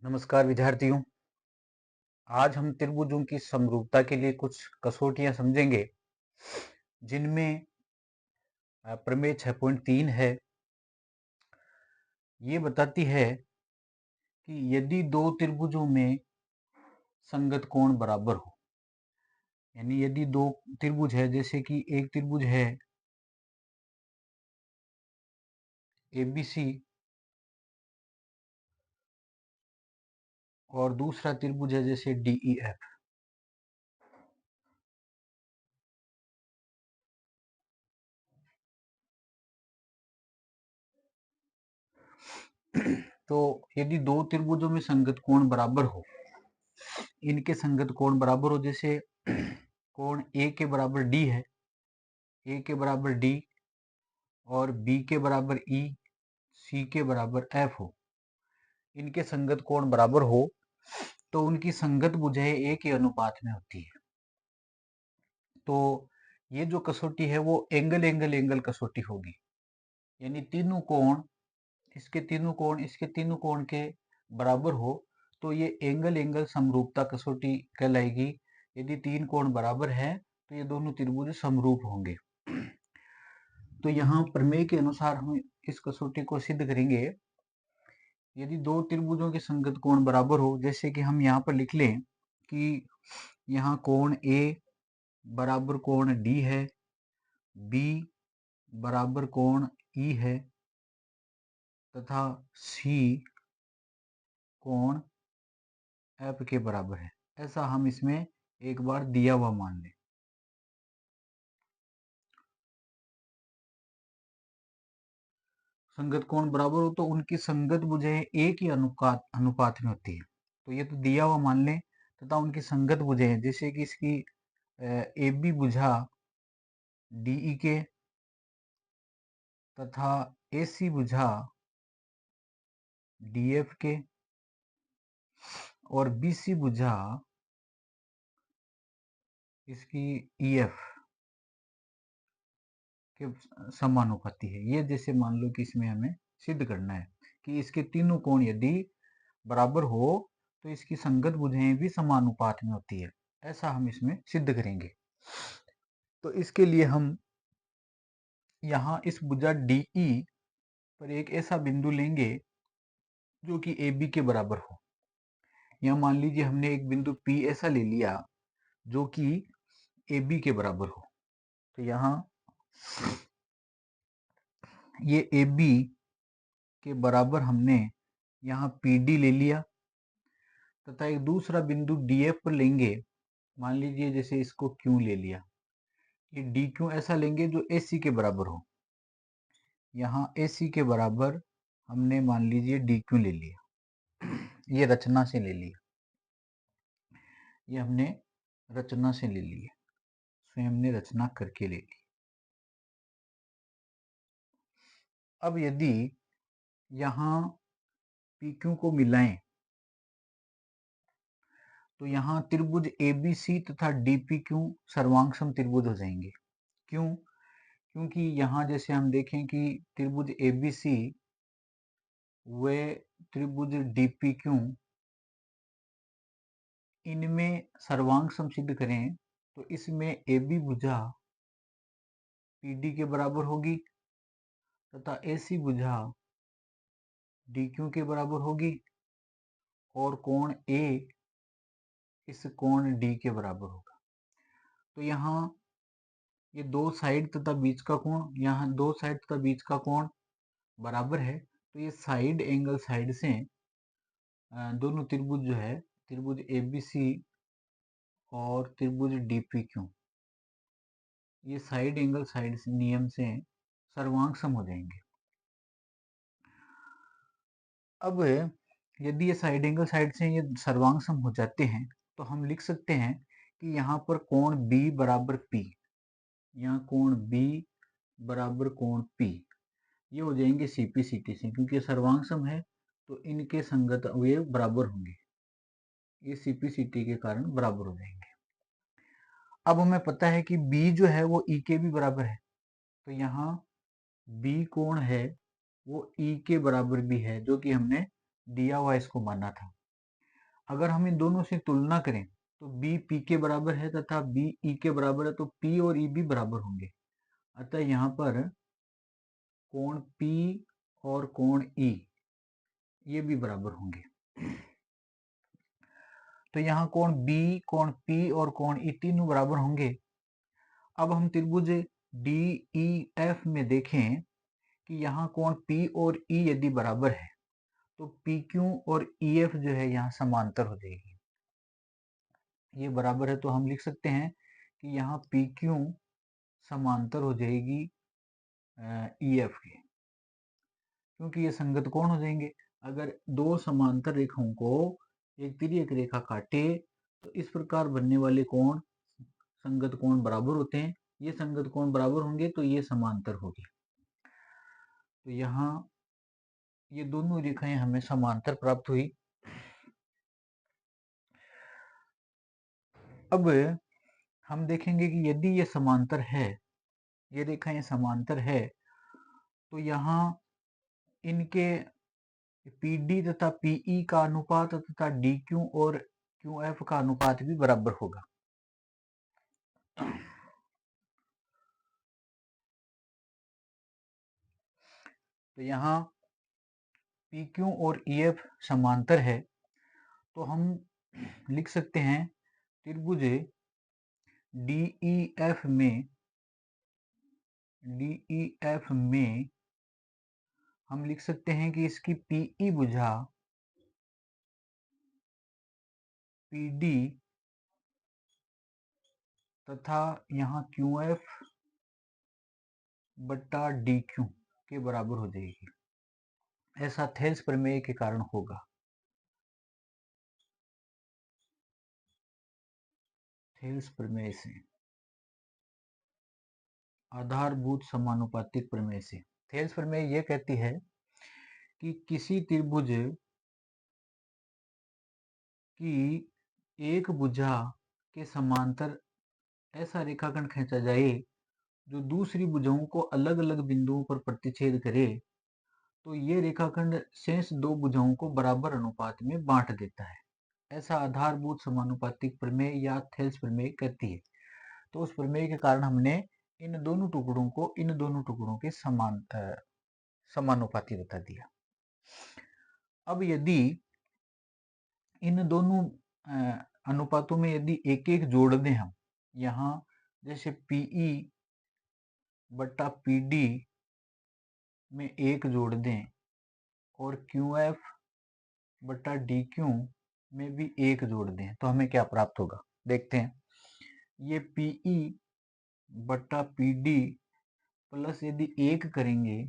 नमस्कार विद्यार्थियों। आज हम त्रिभुजों की समरूपता के लिए कुछ कसौटियां समझेंगे, जिनमें प्रमेय 6.3 है। ये बताती है कि यदि दो त्रिभुजों में संगत कोण बराबर हो, यानी यदि दो त्रिभुज है, जैसे कि एक त्रिभुज है ABC और दूसरा त्रिभुज है जैसे DEF। तो यदि दो त्रिभुजों में संगत कोण बराबर हो, इनके संगत कोण बराबर हो, जैसे कोण A के बराबर D है, A के बराबर D और B के बराबर E, C के बराबर F हो, इनके संगत कोण बराबर हो तो उनकी संगत भुजाएं A के अनुपात में होती है। तो ये जो कसौटी है वो एंगल एंगल एंगल कसौटी होगी, यानी तीनों कोण, इसके तीनों कोण इसके तीनों कोण के बराबर हो तो ये एंगल एंगल समरूपता कसौटी कहलाएगी। यदि तीन कोण बराबर है तो ये दोनों त्रिभुज समरूप होंगे। तो यहाँ प्रमेय के अनुसार हम इस कसौटी को सिद्ध करेंगे। यदि दो त्रिभुजों के संगत कोण बराबर हो, जैसे कि हम यहाँ पर लिख लें कि यहाँ कोण A बराबर कोण D है, B बराबर कोण E है तथा C कोण F के बराबर है। ऐसा हम इसमें एक बार दिया हुआ मान लें। संगत कोण बराबर हो तो उनकी संगत भुजाएं A के अनुपात में होती है। तो ये तो दिया हुआ मान लें तथा उनकी संगत भुजाएं, जैसे कि इसकी AB भुजा DE के तथा AC भुजा DF के और BC भुजा इसकी EF के समानुपाती है। ये जैसे मान लो कि इसमें हमें सिद्ध करना है कि इसके तीनों कोण यदि बराबर हो तो इसकी संगत भुजाएं भी समानुपात में होती है। ऐसा हम इसमें सिद्ध करेंगे। तो इसके लिए हम यहाँ इस भुजा DE पर एक ऐसा बिंदु लेंगे जो कि AB के बराबर हो। यहाँ मान लीजिए हमने एक बिंदु P ऐसा ले लिया जो कि AB के बराबर हो। तो यहाँ ये AB के बराबर हमने यहाँ PD ले लिया तथा एक दूसरा बिंदु DF पर लेंगे। मान लीजिए जैसे इसको Q ले लिया, ये DQ ऐसा लेंगे जो AC के बराबर हो। यहाँ AC के बराबर हमने मान लीजिए DQ ले लिया, ये रचना से ले लिया, ये हमने रचना से ले लिया, स्वयं ने रचना करके ले ली। अब यदि यहाँ PQ को मिलाएं तो यहाँ त्रिभुज ABC तथा DPQ सर्वांगसम त्रिभुज हो जाएंगे। क्यों? क्योंकि यहाँ जैसे हम देखें कि त्रिभुज ABC व त्रिभुज DPQ, इनमें सर्वांगसम सिद्ध करें तो इसमें AB भुजा PD के बराबर होगी तथा AC भुजा DQ के बराबर होगी और कोण A इस कोण D के बराबर होगा। तो यहाँ ये दो साइड तथा बीच का कोण, यहाँ दो साइड तथा बीच का कोण बराबर है, तो ये साइड एंगल साइड से दोनों त्रिभुज जो है, त्रिभुज ABC और त्रिभुज DPQ, ये साइड एंगल साइड नियम से सर्वांगसम हो जाएंगे। अब यदि ये साइड एंगल साइड से ये सर्वांगसम हो जाते हैं तो हम लिख सकते हैं कि यहाँ पर कोण B बराबर P, यहाँ कोण B बराबर कोण P, ये हो जाएंगे CP CT से, क्योंकि ये सर्वांगसम है तो इनके संगत ये बराबर होंगे, ये CP CT के कारण बराबर हो जाएंगे। अब हमें पता है कि B जो है वो E के भी बराबर है, तो यहाँ B कोण है वो E के बराबर भी है, जो कि हमने दिया हुआ इसको माना था। अगर हम इन दोनों से तुलना करें तो बी पी के बराबर है तथा बी ई के बराबर है, तो पी और ई भी बराबर होंगे। अतः यहाँ पर कोण पी और कोण ई ये भी बराबर होंगे। तो यहाँ कोण बी, कोण पी और कोण ई तीनों बराबर होंगे। अब हम त्रिभुज डी ई एफ में देखें कि यहाँ कोण पी और ई यदि बराबर है तो पी क्यू और ई एफ जो है यहाँ समांतर हो जाएगी। ये बराबर है तो हम लिख सकते हैं कि यहाँ पी क्यू समांतर हो जाएगी ई एफ के, क्योंकि ये संगत कोण हो जाएंगे। अगर दो समांतर रेखाओं को एक तिर्यक रेखा काटे तो इस प्रकार बनने वाले कोण संगत कोण बराबर होते हैं। ये संगत कोण बराबर होंगे तो ये समांतर होगी। तो यहाँ ये दोनों रेखाएं हमें समांतर प्राप्त हुई। अब हम देखेंगे कि यदि ये समांतर है, ये रेखाएं समांतर है, तो यहाँ इनके PD तथा PE का अनुपात तथा DQ और QF का अनुपात भी बराबर होगा। तो यहाँ PQ और EF समांतर है तो हम लिख सकते हैं त्रिभुज DEF में हम लिख सकते हैं कि इसकी PE भुजा PD तथा यहाँ QF बट्टा DQ के बराबर हो जाएगी। ऐसा थेल्स प्रमेय के कारण होगा। थेल्स प्रमेय से, आधारभूत समानुपातिक प्रमेय से। थेल्स प्रमेय यह कहती है कि किसी त्रिभुज की एक भुजा के समांतर ऐसा रेखाखंड खींचा जाए जो दूसरी भुजाओं को अलग अलग बिंदुओं पर प्रतिच्छेद करे, तो ये रेखाखंड शेष दो भुजाओं को बराबर अनुपात में बांट देता है। ऐसा आधारभूत समानुपातिक प्रमेय या थेल्स प्रमेय कहती है। तो उस प्रमेय के कारण हमने इन दोनों टुकड़ों के समानुपाती बता दिया। अब यदि इन दोनों अनुपातों में यदि एक एक जोड़ दें हम, यहाँ जैसे PE बट्टा PD में एक जोड़ दें और QF बट्टा DQ में भी एक जोड़ दें तो हमें क्या प्राप्त होगा, देखते हैं। ये PE बट्टा PD प्लस यदि एक करेंगे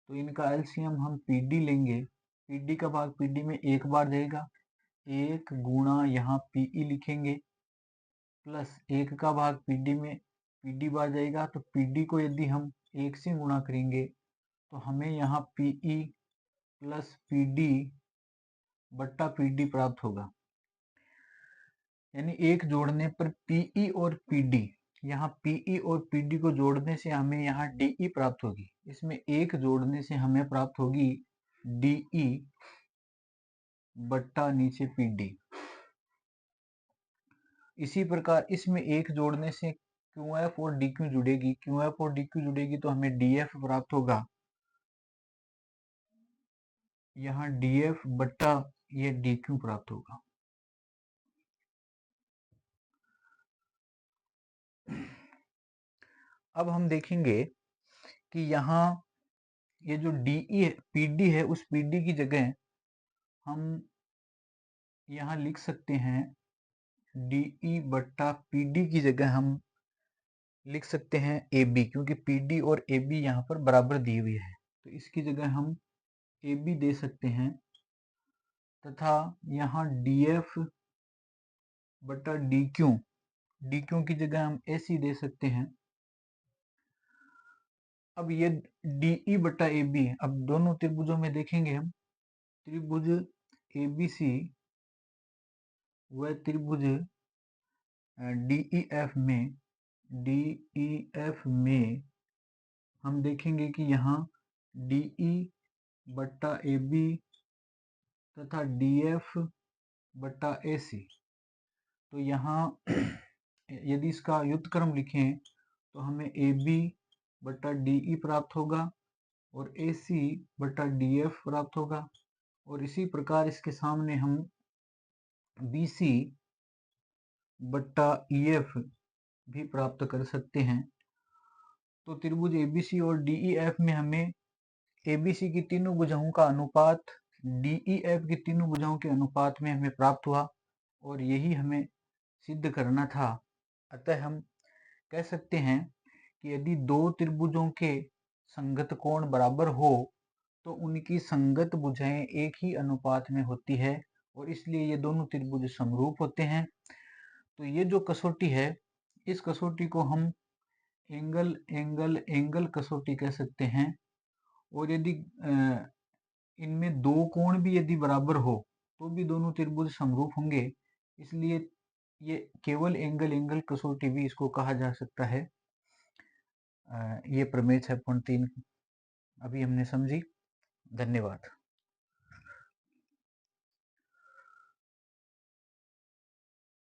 तो इनका एलसीएम हम PD लेंगे। PD का भाग PD में एक बार जाएगा, एक गुणा यहाँ PE लिखेंगे प्लस एक का भाग PD में PD बार जाएगा। तो PD को यदि हम एक से गुणा करेंगे तो हमें यहाँ PE प्लस PD बट्टा PD प्राप्त होगा। यानी एक जोड़ने पर PE और PD, यहाँ PE और PD को जोड़ने से हमें यहाँ DE प्राप्त होगी। इसमें एक जोड़ने से हमें प्राप्त होगी DE बट्टा नीचे PD। इसी प्रकार इसमें एक जोड़ने से QF और DQ जुड़ेगी, QF और DQ जुड़ेगी तो हमें DF प्राप्त होगा। यहाँ DF बट्टा ये DQ प्राप्त होगा। अब हम देखेंगे कि यहाँ ये जो DE PD है उस PD की जगह हम यहाँ लिख सकते हैं DE बट्टा PD की जगह हम लिख सकते हैं AB, क्योंकि PD और AB यहाँ पर बराबर दी हुई है तो इसकी जगह हम AB दे सकते हैं तथा यहाँ DF बट्टा DQ की जगह हम AC दे सकते हैं। अब ये DE बट्टा AB, अब दोनों त्रिभुजों में देखेंगे हम, त्रिभुज ABC व त्रिभुज DEF में हम देखेंगे कि यहाँ DE बट्टा AB तथा DF बटा AC। तो यहाँ यदि इसका युत्क्रम लिखें तो हमें AB बटा DE प्राप्त होगा और AC बटा DF प्राप्त होगा, और इसी प्रकार इसके सामने हम BC बटा EF भी प्राप्त कर सकते हैं। तो त्रिभुज ABC और DEF में हमें ABC की तीनों भुजाओं का अनुपात DEF की तीनों भुजाओं के अनुपात में हमें प्राप्त हुआ, और यही हमें सिद्ध करना था। अतः हम कह सकते हैं कि यदि दो त्रिभुजों के संगत कोण बराबर हो तो उनकी संगत भुजाएं एक ही अनुपात में होती है, और इसलिए ये दोनों त्रिभुज समरूप होते हैं। तो ये जो कसौटी है, इस कसौटी को हम एंगल एंगल एंगल कसौटी कह सकते हैं। और यदि इनमें दो कोण भी यदि बराबर हो तो भी दोनों त्रिभुज समरूप होंगे, इसलिए ये केवल एंगल एंगल कसौटी भी इसको कहा जा सकता है। ये प्रमेय 6.3 अभी हमने समझी। धन्यवाद।